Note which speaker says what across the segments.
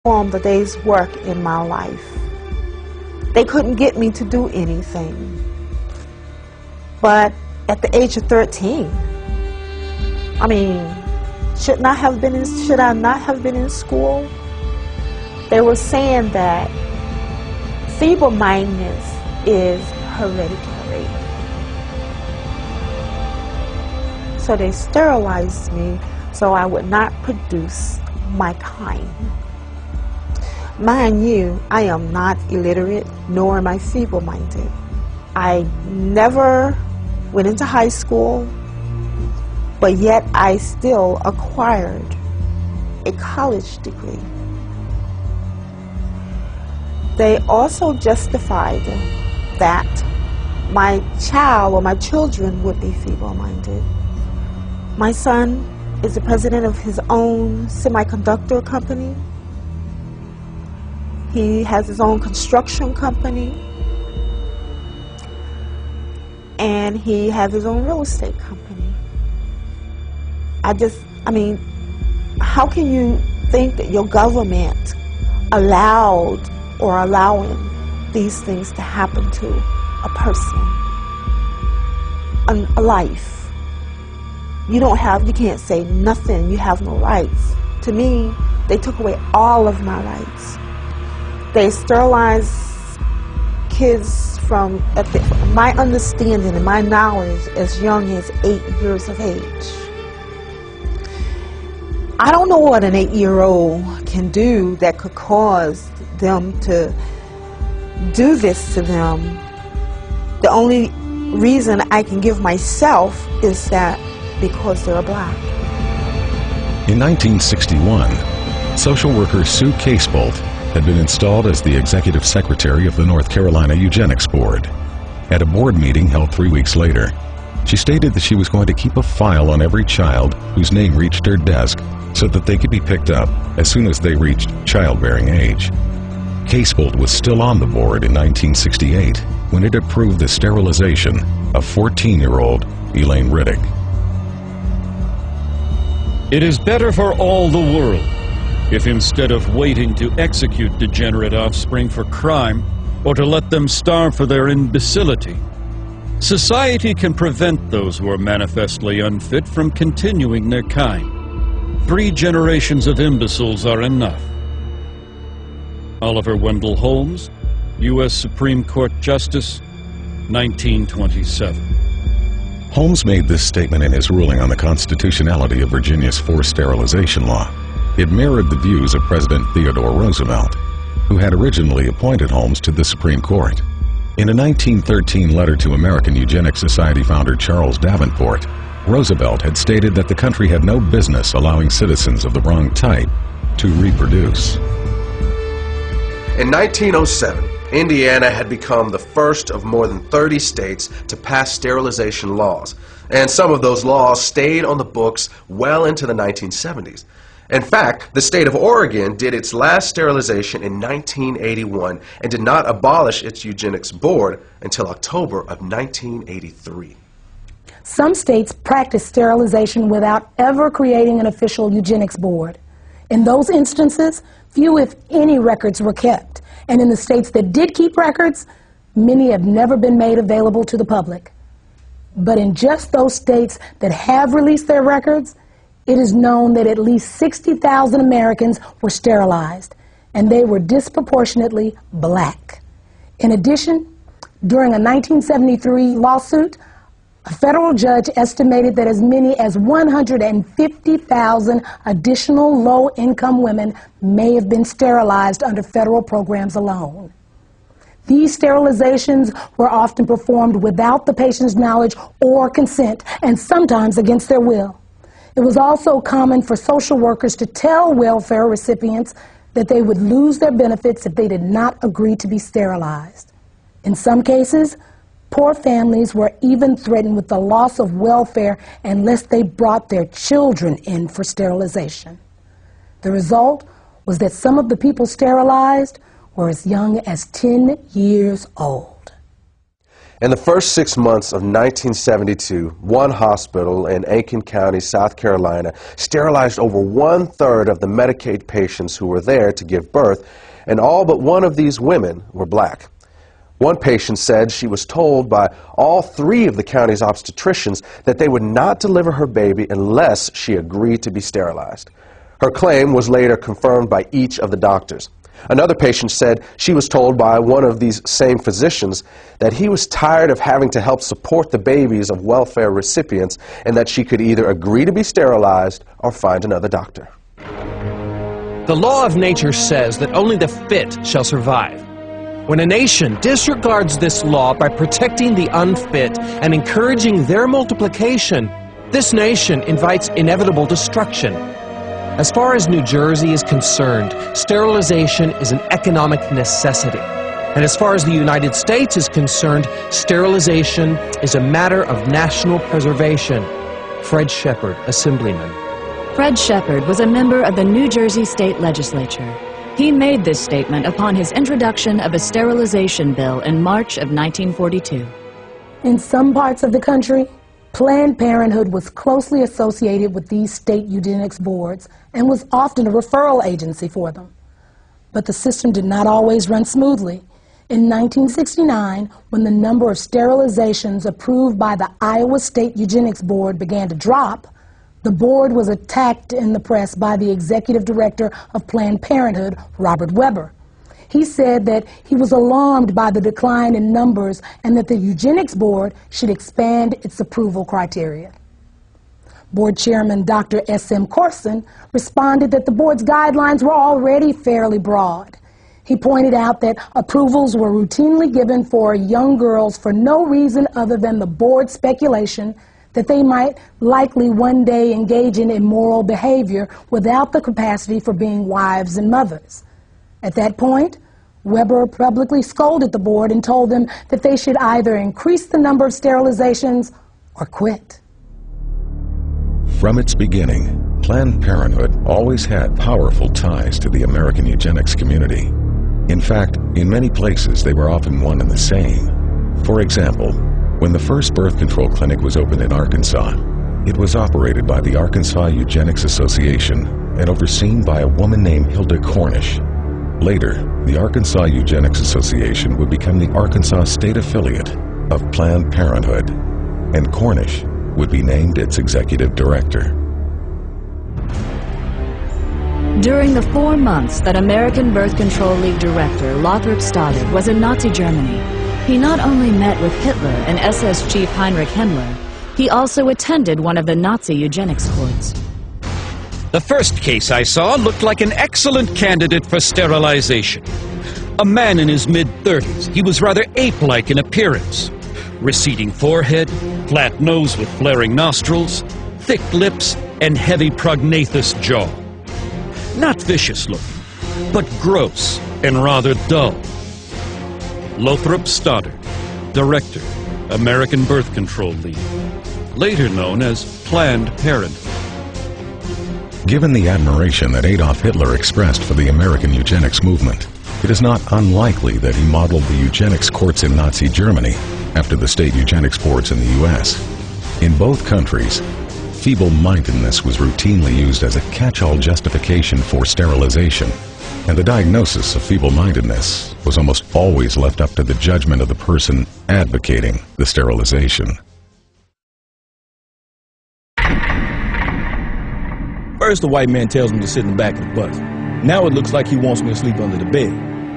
Speaker 1: perform the day's work in my life. They couldn't get me to do anything. But at the age of 13, I mean, should I not have been in school? They were saying that feeble-mindedness is hereditary. So they sterilized me so I would not produce my kind. Mind you, I am not illiterate, nor am I feeble-minded. I never went into high school, but yet I still acquired a college degree. They also justified that my child or my children would be feeble-minded. My son is the president of his own semiconductor company. He has his own construction company. And he has his own real estate company. I mean, how can you think that your government allowing these things to happen to a person, a life? You can't say nothing, you have no rights. To me, they took away all of my rights. They sterilized kids from my understanding and my knowledge as young as 8 years of age. I don't know what an 8-year-old can do that could cause them to do this to them. The only reason I can give myself is that because they're black.
Speaker 2: In 1961, social worker Sue Casebolt had been installed as the executive secretary of the North Carolina Eugenics Board. At a board meeting held 3 weeks later, she stated that she was going to keep a file on every child whose name reached her desk so that they could be picked up as soon as they reached childbearing age. Casebolt was still on the board in 1968 when it approved the sterilization of 14-year-old Elaine Riddick.
Speaker 3: It is better for all the world if instead of waiting to execute degenerate offspring for crime or to let them starve for their imbecility, society can prevent those who are manifestly unfit from continuing their kind. 3 generations of imbeciles are enough. Oliver Wendell Holmes, U.S. Supreme Court Justice, 1927.
Speaker 2: Holmes made this statement in his ruling on the constitutionality of Virginia's forced sterilization law. It mirrored the views of President Theodore Roosevelt, who had originally appointed Holmes to the Supreme Court. In a 1913 letter to American Eugenics Society founder Charles Davenport, Roosevelt had stated that the country had no business allowing citizens of the wrong type to reproduce.
Speaker 4: In 1907, Indiana had become the first of more than 30 states to pass sterilization laws, and some of those laws stayed on the books well into the 1970s. In fact, the state of Oregon did its last sterilization in 1981 and did not abolish its eugenics board until October of 1983.
Speaker 5: Some states practice sterilization without ever creating an official eugenics board. In those instances, few if any records were kept, and in the states that did keep records, many have never been made available to the public. But in just those states that have released their records, it is known that at least 60,000 Americans were sterilized, and they were disproportionately black. In addition, during a 1973 lawsuit, a federal judge estimated that as many as 150,000 additional low-income women may have been sterilized under federal programs alone. These sterilizations were often performed without the patient's knowledge or consent, and sometimes against their will. It was also common for social workers to tell welfare recipients that they would lose their benefits if they did not agree to be sterilized. In some cases, poor families were even threatened with the loss of welfare unless they brought their children in for sterilization. The result was that some of the people sterilized were as young as 10 years old.
Speaker 4: In the first 6 months of 1972, one hospital in Aiken County, South Carolina, sterilized over 1/3 of the Medicaid patients who were there to give birth, and all but one of these women were black. One patient said she was told by all 3 of the county's obstetricians that they would not deliver her baby unless she agreed to be sterilized. Her claim was later confirmed by each of the doctors. Another patient said she was told by one of these same physicians that he was tired of having to help support the babies of welfare recipients and that she could either agree to be sterilized or find another doctor.
Speaker 6: The law of nature says that only the fit shall survive. When a nation disregards this law by protecting the unfit and encouraging their multiplication, this nation invites inevitable destruction. As far as New Jersey is concerned, sterilization is an economic necessity. And as far as the United States is concerned, sterilization is a matter of national preservation. Fred Shepard, Assemblyman.
Speaker 7: Fred Shepard was a member of the New Jersey State Legislature. He made this statement upon his introduction of a sterilization bill in March of 1942.
Speaker 5: In some parts of the country, Planned Parenthood was closely associated with these state eugenics boards and was often a referral agency for them. But the system did not always run smoothly. In 1969, when the number of sterilizations approved by the Iowa State Eugenics Board began to drop, the board was attacked in the press by the executive director of Planned Parenthood, Robert Weber. He said that he was alarmed by the decline in numbers and that the Eugenics Board should expand its approval criteria. Board Chairman Dr. S.M. Corson responded that the board's guidelines were already fairly broad. He pointed out that approvals were routinely given for young girls for no reason other than the board's speculation that they might likely one day engage in immoral behavior without the capacity for being wives and mothers. At that point, Weber publicly scolded the board and told them that they should either increase the number of sterilizations or quit.
Speaker 2: From its beginning, Planned Parenthood always had powerful ties to the American eugenics community. In fact, in many places they were often one and the same. For example, when the first birth control clinic was opened in Arkansas, it was operated by the Arkansas Eugenics Association and overseen by a woman named Hilda Cornish. Later, the Arkansas Eugenics Association would become the Arkansas state affiliate of Planned Parenthood, and Cornish would be named its executive director.
Speaker 7: During the 4 months that American Birth Control League director Lothrop Stoddard was in Nazi Germany, he not only met with Hitler and SS Chief Heinrich Himmler, he also attended one of the Nazi eugenics courts.
Speaker 3: The first case I saw looked like an excellent candidate for sterilization. A man in his mid-30s. He was rather ape-like in appearance. Receding forehead, flat nose with flaring nostrils, thick lips, and heavy prognathous jaw. Not vicious looking, but gross and rather dull. Lothrop Stoddard, Director, American Birth Control League, later known as Planned Parenthood.
Speaker 2: Given the admiration that Adolf Hitler expressed for the American eugenics movement, it is not unlikely that he modeled the eugenics courts in Nazi Germany after the state eugenics boards in the U.S. In both countries, feeble-mindedness was routinely used as a catch-all justification for sterilization, and the diagnosis of feeble-mindedness was almost always left up to the judgment of the person advocating the sterilization.
Speaker 8: First, the white man tells me to sit in the back of the bus. Now it looks like he wants me to sleep under the bed.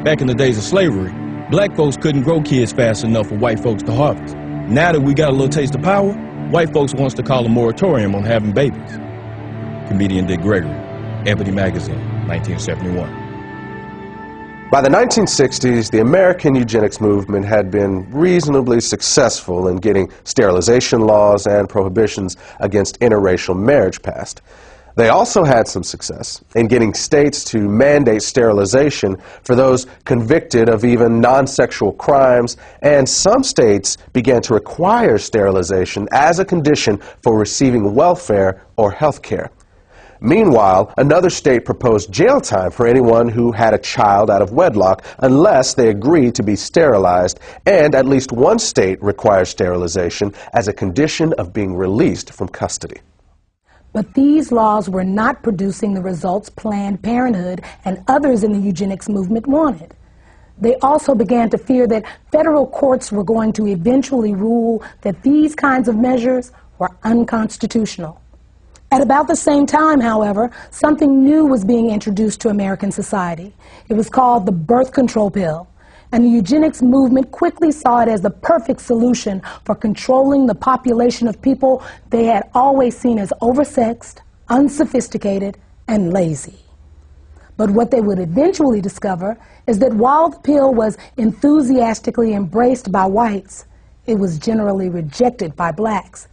Speaker 8: Back in the days of slavery, black folks couldn't grow kids fast enough for white folks to harvest. Now that we got a little taste of power, white folks wants to call a moratorium on having babies. Comedian Dick Gregory, Ebony Magazine, 1971.
Speaker 4: By the 1960s, the American eugenics movement had been reasonably successful in getting sterilization laws and prohibitions against interracial marriage passed. They also had some success in getting states to mandate sterilization for those convicted of even non-sexual crimes, and some states began to require sterilization as a condition for receiving welfare or health care. Meanwhile, another state proposed jail time for anyone who had a child out of wedlock unless they agreed to be sterilized, and at least one state requires sterilization as a condition of being released from custody.
Speaker 5: But these laws were not producing the results Planned Parenthood and others in the eugenics movement wanted. They also began to fear that federal courts were going to eventually rule that these kinds of measures were unconstitutional. At about the same time, however, something new was being introduced to American society. It was called the birth control pill, and the eugenics movement quickly saw it as the perfect solution for controlling the population of people they had always seen as oversexed, unsophisticated, and lazy. But what they would eventually discover is that while the pill was enthusiastically embraced by whites, it was generally rejected by blacks,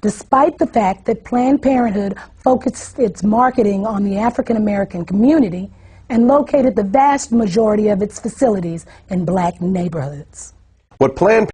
Speaker 5: despite the fact that Planned Parenthood focused its marketing on the African American community and located the vast majority of its facilities in black neighborhoods.
Speaker 4: What Planned